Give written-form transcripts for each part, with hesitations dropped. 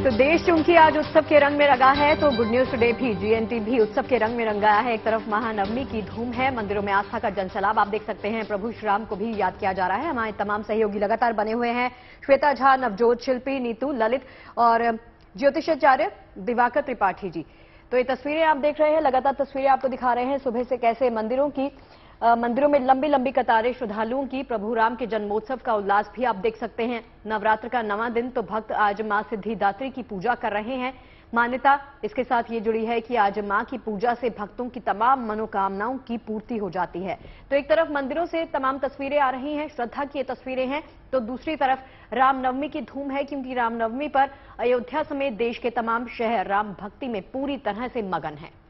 तो देश चूंकि आज उत्सव के रंग में रंगा है, तो गुड न्यूज टुडे भी जीएनटी भी उत्सव के रंग में रंगा है। एक तरफ महानवमी की धूम है, मंदिरों में आस्था का जनसैलाब आप देख सकते हैं। प्रभु श्री राम को भी याद किया जा रहा है। हमारे तमाम सहयोगी लगातार बने हुए हैं। श्वेता झा, नवजोत शिल्पी, नीतू, ललित और ज्योतिषाचार्य दिवाकर त्रिपाठी जी। तो ये तस्वीरें आप देख रहे हैं, लगातार तस्वीरें आपको दिखा रहे हैं सुबह से कैसे मंदिरों में लंबी लंबी कतारें श्रद्धालुओं की। प्रभु राम के जन्मोत्सव का उल्लास भी आप देख सकते हैं। नवरात्र का 9वां दिन, तो भक्त आज मां सिद्धिदात्री की पूजा कर रहे हैं। मान्यता इसके साथ ये जुड़ी है कि आज मां की पूजा से भक्तों की तमाम मनोकामनाओं की पूर्ति हो जाती है। तो एक तरफ मंदिरों से तमाम तस्वीरें आ रही हैं, श्रद्धा की ये तस्वीरें हैं, तो दूसरी तरफ रामनवमी की धूम है, क्योंकि रामनवमी पर अयोध्या समेत देश के तमाम शहर राम भक्ति में पूरी तरह से मगन है।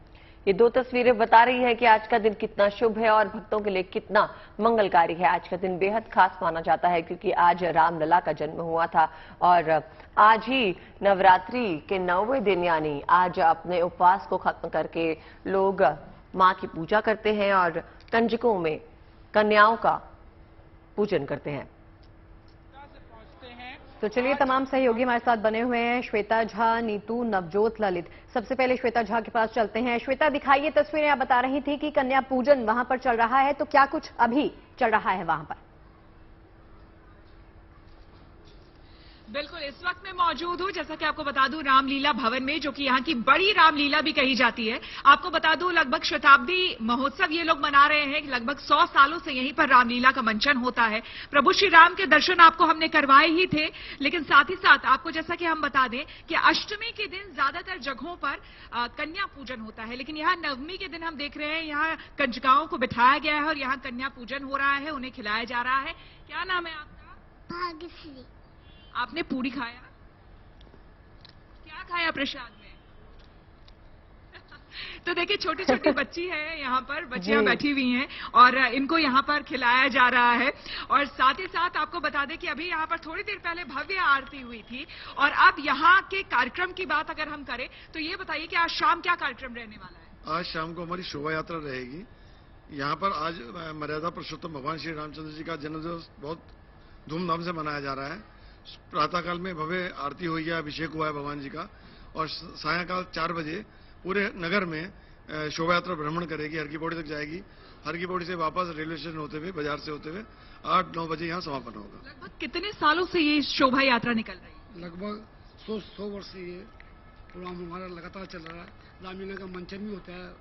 ये दो तस्वीरें बता रही है कि आज का दिन कितना शुभ है और भक्तों के लिए कितना मंगलकारी है। आज का दिन बेहद खास माना जाता है, क्योंकि आज रामलला का जन्म हुआ था और आज ही नवरात्रि के 9वें दिन यानी आज अपने उपवास को खत्म करके लोग मां की पूजा करते हैं और कंजकों में कन्याओं का पूजन करते हैं। तो चलिए, तमाम सहयोगी हमारे साथ बने हुए हैं। श्वेता झा, नीतू, नवजोत, ललित। सबसे पहले श्वेता झा के पास चलते हैं। श्वेता, दिखाइए तस्वीरें। आप बता रही थी कि कन्या पूजन वहां पर चल रहा है, तो क्या कुछ अभी चल रहा है वहां पर? बिल्कुल, इस वक्त मैं मौजूद हूं, जैसा कि आपको बता दूं, रामलीला भवन में, जो कि यहाँ की बड़ी रामलीला भी कही जाती है। आपको बता दूं, लगभग शताब्दी महोत्सव ये लोग मना रहे हैं। लगभग 100 सालों से यहीं पर रामलीला का मंचन होता है। प्रभु श्री राम के दर्शन आपको हमने करवाए ही थे, लेकिन साथ ही साथ आपको जैसा कि हम बता दें कि अष्टमी के दिन ज्यादातर जगहों पर कन्या पूजन होता है, लेकिन यहाँ नवमी के दिन हम देख रहे हैं यहाँ कंजकाओं को बिठाया गया है और यहाँ कन्या पूजन हो रहा है, उन्हें खिलाया जा रहा है। क्या नाम है आपका? भाग्यश्री। आपने पूरी खाया? क्या खाया प्रसाद में? तो देखिए, छोटी छोटी बच्ची है यहाँ पर, बच्चियां बैठी हुई हैं और इनको यहाँ पर खिलाया जा रहा है। और साथ ही साथ आपको बता दें कि अभी यहाँ पर थोड़ी देर पहले भव्य आरती हुई थी। और अब यहाँ के कार्यक्रम की बात अगर हम करें, तो ये बताइए कि आज शाम क्या कार्यक्रम रहने वाला है? आज शाम को हमारी शोभा यात्रा रहेगी। यहाँ पर आज मर्यादा पुरुषोत्तम भगवान श्री रामचंद्र जी का जन्मदिवस बहुत धूमधाम से मनाया जा रहा है। प्रातःकाल में भव्य आरती हुई है, अभिषेक हुआ है भगवान जी का, और सायंकाल 4 बजे पूरे नगर में शोभा यात्रा भ्रमण करेगी, हर की पौड़ी तक जाएगी। हर की पौड़ी से वापस रेलवे स्टेशन होते हुए, बाजार से होते हुए 8-9 बजे यहाँ समापन होगा। लगभग कितने सालों से ये शोभा यात्रा निकल रही है? लगभग 100 वर्ष से ये प्रोग्राम हमारा लगातार चल रहा है। रामलीला का मंचन भी होता है,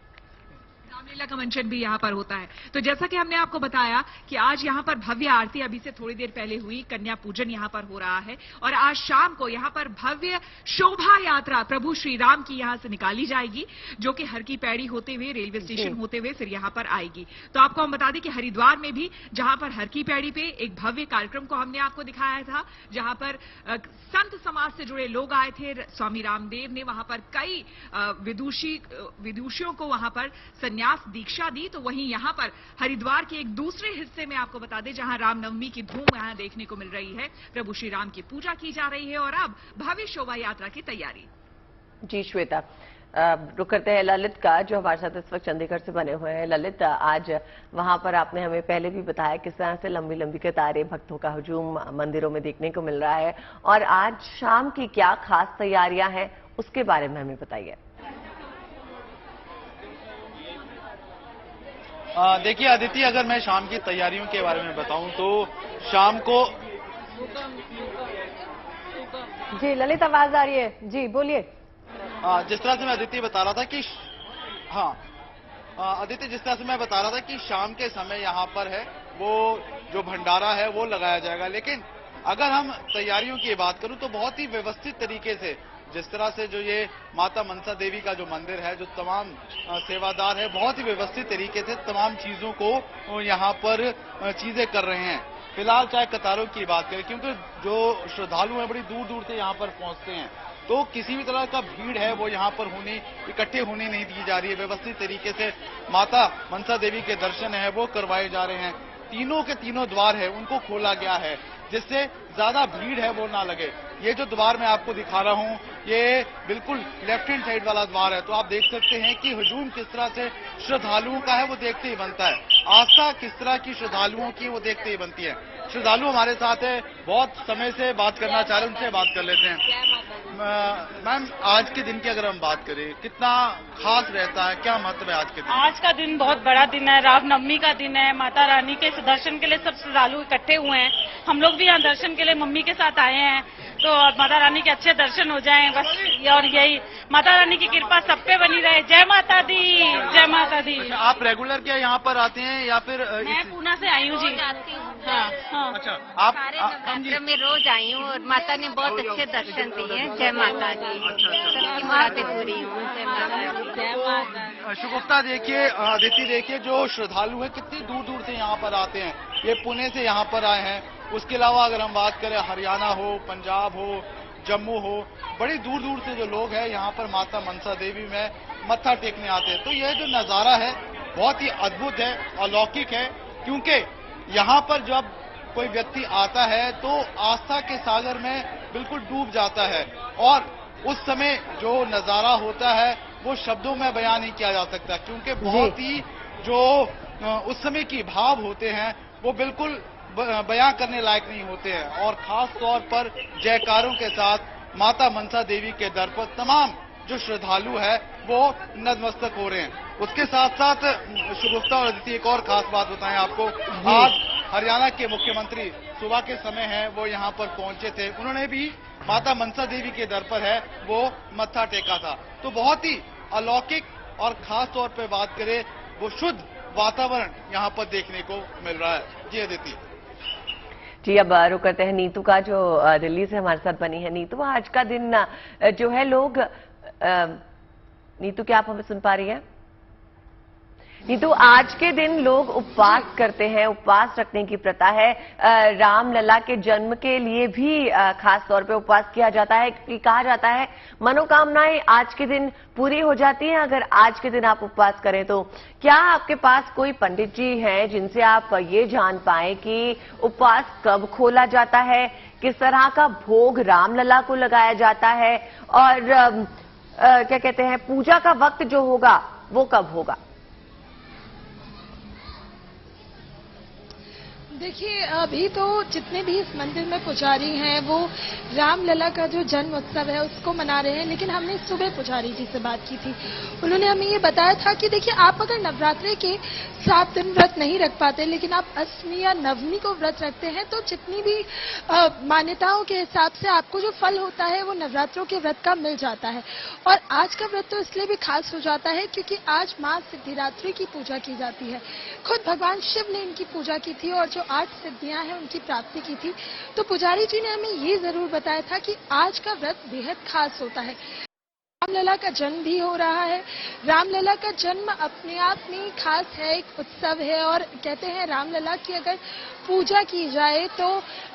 रामलीला का मंचन भी यहाँ पर होता है। तो जैसा कि हमने आपको बताया कि आज यहाँ पर भव्य आरती अभी से थोड़ी देर पहले हुई, कन्या पूजन यहाँ पर हो रहा है और आज शाम को यहाँ पर भव्य शोभा यात्रा प्रभु श्री राम की यहाँ से निकाली जाएगी, जो कि हर की पैड़ी होते हुए, रेलवे स्टेशन होते हुए फिर यहाँ पर आएगी। तो आपको हम बता दें कि हरिद्वार में भी, जहाँ पर हर की पैड़ी पे एक भव्य कार्यक्रम को हमने आपको दिखाया था, जहाँ पर संत समाज से जुड़े लोग आए थे। स्वामी रामदेव ने वहां पर कई विदुषियों को वहां पर संन्यास दीक्षा दी। तो वहीं यहां पर हरिद्वार के एक दूसरे हिस्से में आपको बता दें, जहां रामनवमी की धूम यहां देखने को मिल रही है। प्रभु श्री राम की पूजा की जा रही है और अब भव्य शोभा यात्रा की तैयारी। जी श्वेता, रुक करते हैं ललित का, जो हमारे साथ इस वक्त चंडीगढ़ से बने हुए हैं। ललित, आज वहां पर आपने हमें पहले भी बताया किस तरह से लंबी लंबी कतारें, भक्तों का हुजूम मंदिरों में देखने को मिल रहा है, और आज शाम की क्या खास तैयारियां हैं उसके बारे में हमें बताइए। देखिए अदिति, अगर मैं शाम की तैयारियों के बारे में बताऊं तो शाम को जी ललित, आवाज आ रही है जी, बोलिए। जिस तरह से मैं अदिति बता रहा था कि अदिति, जिस तरह से मैं बता रहा था कि शाम के समय यहाँ पर है वो जो भंडारा है वो लगाया जाएगा। लेकिन अगर हम तैयारियों की बात करूं तो बहुत ही व्यवस्थित तरीके से, जिस तरह से जो ये माता मनसा देवी का जो मंदिर है, जो तमाम सेवादार है, बहुत ही व्यवस्थित तरीके से तमाम चीजों को यहाँ पर चीजें कर रहे हैं। फिलहाल चाहे कतारों की बात करें, क्योंकि जो श्रद्धालु हैं बड़ी दूर दूर से यहाँ पर पहुंचते हैं, तो किसी भी तरह का भीड़ है वो यहाँ पर इकट्ठे होने नहीं दी जा रही है। व्यवस्थित तरीके से माता मनसा देवी के दर्शन है वो करवाए जा रहे हैं। तीनों के तीनों द्वार है उनको खोला गया है, जिससे ज्यादा भीड़ है वो ना लगे। ये जो द्वार मैं आपको दिखा रहा हूँ, ये बिल्कुल लेफ्ट हैंड साइड वाला द्वार है। तो आप देख सकते हैं कि हुजूम किस तरह से श्रद्धालुओं का है वो देखते ही बनता है। आस्था किस तरह की श्रद्धालुओं की वो देखते ही बनती है। श्रद्धालु हमारे साथ है, बहुत समय से बात करना चाह रहे हैं, उनसे बात कर लेते हैं। मैम, आज के दिन की अगर हम बात करें, कितना खास रहता है, क्या महत्व है आज के दिन? आज का दिन बहुत बड़ा दिन है, रामनवमी का दिन है। माता रानी के दर्शन के लिए सब श्रद्धालु इकट्ठे हुए हैं। हम लोग भी यहाँ दर्शन के लिए मम्मी के साथ आए हैं, तो माता रानी के अच्छे दर्शन हो जाएं बस। और यही माता रानी की कृपा सब पे बनी रहे। जय माता दी, जय माता दी। अच्छा, आप रेगुलर क्या यहाँ पर आते हैं या फिर मैं पूना से आई हूँ जी। हाँ, हाँ। अच्छा, आप नवरात्र में रोज आई हूँ और माता ने बहुत अच्छे दर्शन दिए। जय माता दी, सबकी मुरादें पूरी हों। जय माता दी, जय माता। शुगुफ्ता देखिए, अदिति देखिए, जो श्रद्धालु है कितनी दूर दूर से यहाँ पर आते हैं। ये पुणे से यहाँ पर आए हैं। उसके अलावा अगर हम बात करें, हरियाणा हो, पंजाब हो, जम्मू हो, बड़ी दूर दूर से जो लोग हैं यहाँ पर माता मनसा देवी में मत्था टेकने आते हैं। तो यह जो नजारा है बहुत ही अद्भुत है, अलौकिक है, क्योंकि यहाँ पर जब कोई व्यक्ति आता है तो आस्था के सागर में बिल्कुल डूब जाता है, और उस समय जो नजारा होता है वो शब्दों में बयान नहीं किया जा सकता, क्योंकि बहुत ही जो उस समय की भाव होते हैं वो बिल्कुल बयां करने लायक नहीं होते हैं। और खास तौर पर जयकारों के साथ माता मनसा देवी के दर पर तमाम जो श्रद्धालु है वो नतमस्तक हो रहे हैं। उसके साथ साथ शुगुफ्ता और अदिति, एक और खास बात बताएं आपको। आज हरियाणा के मुख्यमंत्री सुबह के समय है वो यहाँ पर पहुंचे थे। उन्होंने भी माता मनसा देवी के दर पर है वो मत्था टेका था। तो बहुत ही अलौकिक और खास तौर पर बात करें, वो शुद्ध वातावरण यहाँ पर देखने को मिल रहा है। जी अदिति। जी, अब रुक करते हैं नीतू का, जो दिल्ली से हमारे साथ बनी है। नीतू, आज का दिन जो है लोग, नीतू क्या आप हमें सुन पा रही हैं? नीतू, आज के दिन लोग उपवास करते हैं, उपवास रखने की प्रथा है। रामलला के जन्म के लिए भी खास तौर पे उपवास किया जाता है, क्योंकि कहा जाता है मनोकामनाएं आज के दिन पूरी हो जाती हैं अगर आज के दिन आप उपवास करें तो। क्या आपके पास कोई पंडित जी हैं जिनसे आप ये जान पाए कि उपवास कब खोला जाता है, किस तरह का भोग रामलला को लगाया जाता है, और क्या कहते हैं, पूजा का वक्त जो होगा वो कब होगा? देखिए, अभी तो जितने भी इस मंदिर में पुजारी हैं वो रामलला का जो जन्म उत्सव है उसको मना रहे हैं। लेकिन हमने सुबह पुजारी जी से बात की थी, उन्होंने हमें ये बताया था कि देखिए, आप अगर नवरात्रि के 7 दिन व्रत नहीं रख पाते, लेकिन आप अष्टमी या नवमी को व्रत रखते हैं, तो जितनी भी मान्यताओं के हिसाब से आपको जो फल होता है वो नवरात्रों के व्रत का मिल जाता है। और आज का व्रत तो इसलिए भी खास हो जाता है क्योंकि आज माँ सिद्धिदात्री की पूजा की जाती है। खुद भगवान शिव ने इनकी पूजा की थी और जो 8 सिद्धियां हैं उनकी प्राप्ति की थी। तो पुजारी जी ने हमें ये जरूर बताया था कि आज का व्रत बेहद खास होता है। रामलला का जन्म भी हो रहा है। रामलला का जन्म अपने आप में खास है, एक उत्सव है, और कहते हैं रामलला की अगर पूजा की जाए तो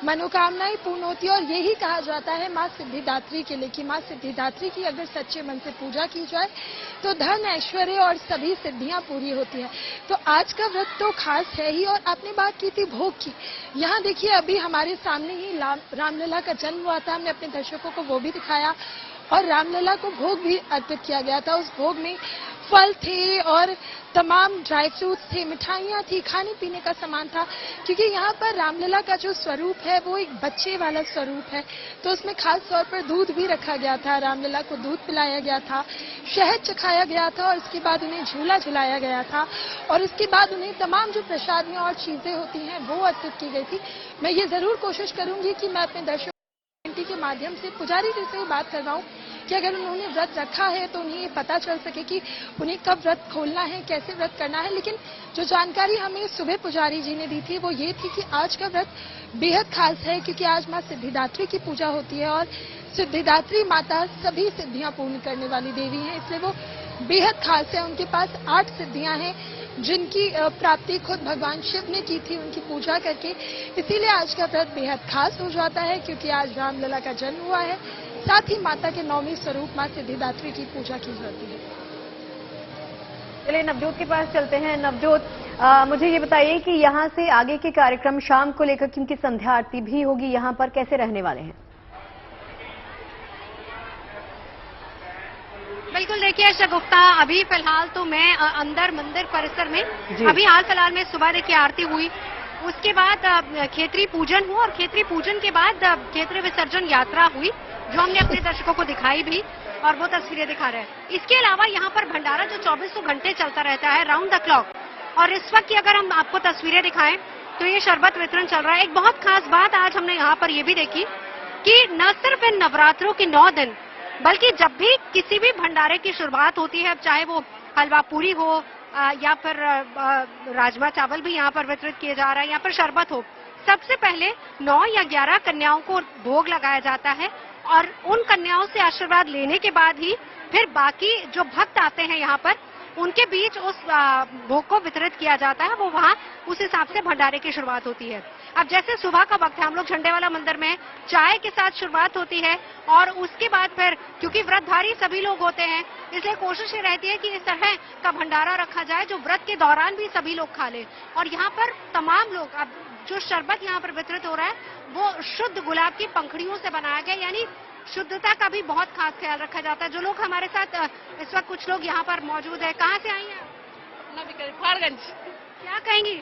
मनोकामनाएं पूर्ण होती है। और यही कहा जाता है माँ सिद्धिदात्री के लिए कि माँ सिद्धिदात्री की अगर सच्चे मन से पूजा की जाए तो धन, ऐश्वर्य और सभी सिद्धियां पूरी होती है। तो आज का व्रत तो खास है ही। और आपने बात की थी भोग की, यहाँ देखिए अभी हमारे सामने ही रामलला का जन्म हुआ था, हमने अपने दर्शकों को वो भी दिखाया, और रामलला को भोग भी अर्पित किया गया था। उस भोग में फल थे और तमाम ड्राई फ्रूट्स थे, मिठाइयाँ थी, खाने पीने का सामान था, क्योंकि यहाँ पर रामलला का जो स्वरूप है वो एक बच्चे वाला स्वरूप है। तो उसमें खास तौर पर दूध भी रखा गया था, रामलला को दूध पिलाया गया था, शहद चखाया गया था, और इसके बाद उन्हें झूला झुलाया गया था, और इसके बाद उन्हें तमाम जो प्रसादियाँ और चीजें होती हैं वो अर्पित की गई थी। मैं ये जरूर कोशिश करूंगी कि मैं अपने दर्शकों के माध्यम से पुजारी जी से बात करवाऊं कि अगर उन्होंने व्रत रखा है तो उन्हें ये पता चल सके कि उन्हें कब व्रत खोलना है, कैसे व्रत करना है। लेकिन जो जानकारी हमें सुबह पुजारी जी ने दी थी वो ये थी कि आज का व्रत बेहद खास है, क्योंकि आज माँ सिद्धिदात्री की पूजा होती है, और सिद्धिदात्री माता सभी सिद्धियां पूर्ण करने वाली देवी हैं, इसलिए वो बेहद खास है। उनके पास 8 सिद्धियां हैं जिनकी प्राप्ति खुद भगवान शिव ने की थी उनकी पूजा करके। इसीलिए आज का व्रत बेहद खास हो जाता है, क्योंकि आज रामलला का जन्म हुआ है, साथ ही माता के 9वें स्वरूप माँ सिद्धिदात्री की पूजा की जाती है। चलिए नवजोत के पास चलते हैं। नवजोत, मुझे ये बताइए कि यहाँ से आगे के कार्यक्रम शाम को लेकर, क्योंकि संध्या आरती भी होगी यहाँ पर, कैसे रहने वाले हैं? बिल्कुल, देखिए शगुफ्ता, अभी फिलहाल तो मैं अंदर मंदिर परिसर में, अभी हाल फिलहाल में सुबह देखिए आरती हुई, उसके बाद खेतरी पूजन हुआ, और खेतरी पूजन के बाद खेतरी विसर्जन यात्रा हुई। जो हमने अपने दर्शकों को दिखाई भी और वो तस्वीरें दिखा रहे हैं। इसके अलावा यहाँ पर भंडारा जो 24 घंटे चलता रहता है राउंड द क्लॉक, और इस वक्त की अगर हम आपको तस्वीरें दिखाएं तो ये शरबत वितरण चल रहा है। एक बहुत खास बात आज हमने यहाँ पर ये भी देखी कि न सिर्फ इन नवरात्रों के 9 दिन, बल्कि जब भी किसी भी भंडारे की शुरुआत होती है, चाहे वो हलवा पूरी हो या फिर राजमा चावल भी यहाँ पर वितरित किए जा रहा है, या फिर शरबत हो, सबसे पहले 9 या 11 कन्याओं को भोग लगाया जाता है और उन कन्याओं से आशीर्वाद लेने के बाद ही फिर बाकी जो भक्त आते हैं यहाँ पर उनके बीच उस भोग को वितरित किया जाता है। वो वहाँ उस हिसाब से भंडारे की शुरुआत होती है। अब जैसे सुबह का वक्त है, हम लोग झंडे वाला मंदिर में चाय के साथ शुरुआत होती है और उसके बाद फिर क्योंकि व्रतधारी सभी लोग होते हैं, इसलिए कोशिश ये रहती है कि इस तरह का भंडारा रखा जाए जो व्रत के दौरान भी सभी लोग खा लें। और यहाँ पर तमाम लोग, अब जो शरबत यहाँ पर वितरित हो रहा है वो शुद्ध गुलाब की पंखुड़ियों से बनाया गया, यानी शुद्धता का भी बहुत खास ख्याल रखा जाता है। जो लोग हमारे साथ इस वक्त कुछ लोग यहाँ पर मौजूद है, कहाँ से आई हैं? फारगंज। क्या कहेंगी?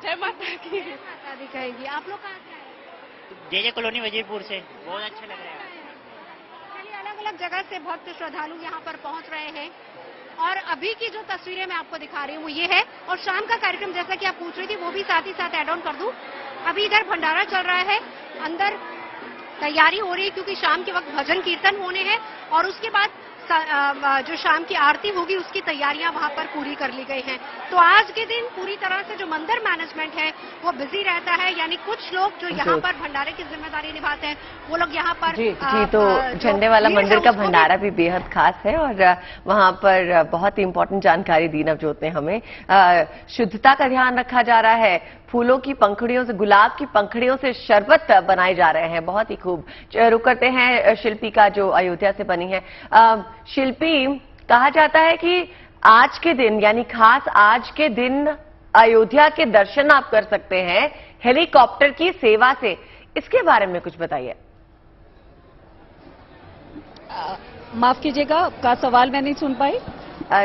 जय माता की। माता दी कहेंगी। आप लोग कहाँ से आए? जेजे कॉलोनी वजीरपुर से। बहुत अच्छा लग रहा है। चलिए, अलग अलग जगह से भक्त श्रद्धालु यहाँ पर पहुँच रहे हैं और अभी की जो तस्वीरें मैं आपको दिखा रही हूँ वो ये है। और शाम का कार्यक्रम जैसा कि आप पूछ रही थी वो भी साथ ही साथ ऐड ऑन कर दूं। अभी इधर भंडारा चल रहा है, अंदर तैयारी हो रही है क्योंकि शाम के वक्त भजन कीर्तन होने हैं और उसके बाद जो शाम की आरती होगी उसकी तैयारियां वहां पर पूरी कर ली गई हैं। तो आज के दिन पूरी तरह से जो मंदिर मैनेजमेंट है वो बिजी रहता है, यानी कुछ लोग जो यहाँ पर भंडारे की जिम्मेदारी निभाते हैं वो लोग यहाँ पर जी तो झंडे वाला मंदिर का भंडारा भी बेहद खास है और वहाँ पर बहुत ही इम्पोर्टेंट जानकारी दी नवजोत ने हमें। शुद्धता का ध्यान रखा जा रहा है, फूलों की पंखुड़ियों से, गुलाब की पंखुड़ियों से शरबत बनाए जा रहे हैं। बहुत ही खूब। रुक करते हैं शिल्पी का जो अयोध्या से बनी है। शिल्पी, कहा जाता है कि आज के दिन यानी खास आज के दिन अयोध्या के दर्शन आप कर सकते हैं हेलीकॉप्टर की सेवा से, इसके बारे में कुछ बताइए। माफ कीजिएगा, आपका सवाल मैं नहीं सुन पाई।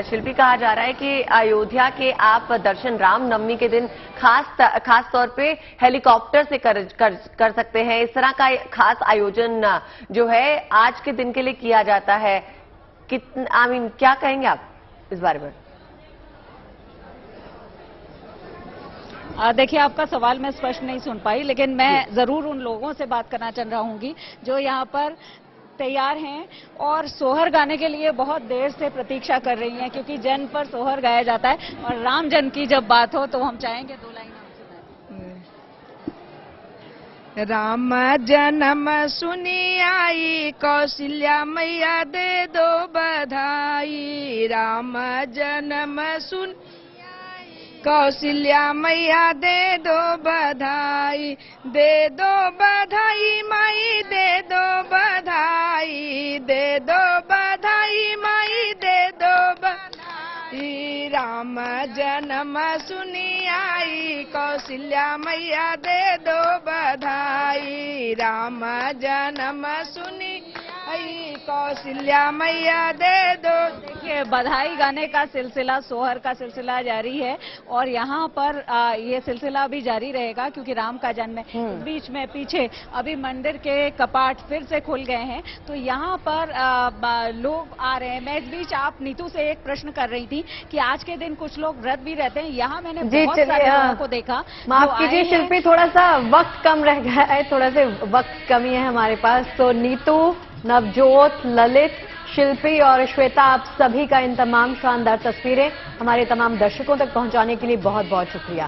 शिल्पी, कहा जा रहा है कि अयोध्या के आप दर्शन रामनवमी के दिन खास तौर पे हेलीकॉप्टर से कर सकते हैं। इस तरह का खास आयोजन जो है आज के दिन के लिए किया जाता है। क्या कहेंगे आप इस बारे में? देखिए, आपका सवाल मैं स्पष्ट नहीं सुन पाई, लेकिन मैं जरूर उन लोगों से बात करना चाह रहा हूँ जो यहाँ पर तैयार हैं और सोहर गाने के लिए बहुत देर से प्रतीक्षा कर रही हैं, क्योंकि जन्म पर सोहर गाया जाता है और राम जन्म की जब बात हो तो हम चाहेंगे 2 लाइन राम जन्म सुनी आई कौशल्या मैया दे दो बधाई। राम जन्म सुन कौशल्या मैया दे दो बधाई, दे दो बधाई माई, दे दो बधाई, दे दो बधाई माई, दे दो बधाई। राम जन्म सुनी आई कौशल्या मैया दे दो बधाई। राम जन्म सुनी आई कौशल्या मैया दे दो। देखिए, बधाई गाने का सिलसिला, सोहर का सिलसिला जारी है और यहाँ पर ये सिलसिला भी जारी रहेगा क्योंकि राम का जन्म है। बीच में पीछे अभी मंदिर के कपाट फिर से खुल गए हैं तो यहाँ पर लोग आ रहे हैं। मैं इस बीच आप नीतू से एक प्रश्न कर रही थी कि आज के दिन कुछ लोग व्रत भी रहते हैं। यहाँ मैंने बहुत सारे लोगों को देखा। माफ कीजिए शिल्पी, थोड़ा सा वक्त कम रह गया है, थोड़ा से वक्त कमी है हमारे पास। तो नीतू, नवजोत, ललित, शिल्पी और श्वेता, आप सभी का इन तमाम शानदार तस्वीरें हमारे तमाम दर्शकों तक पहुंचाने के लिए बहुत बहुत शुक्रिया।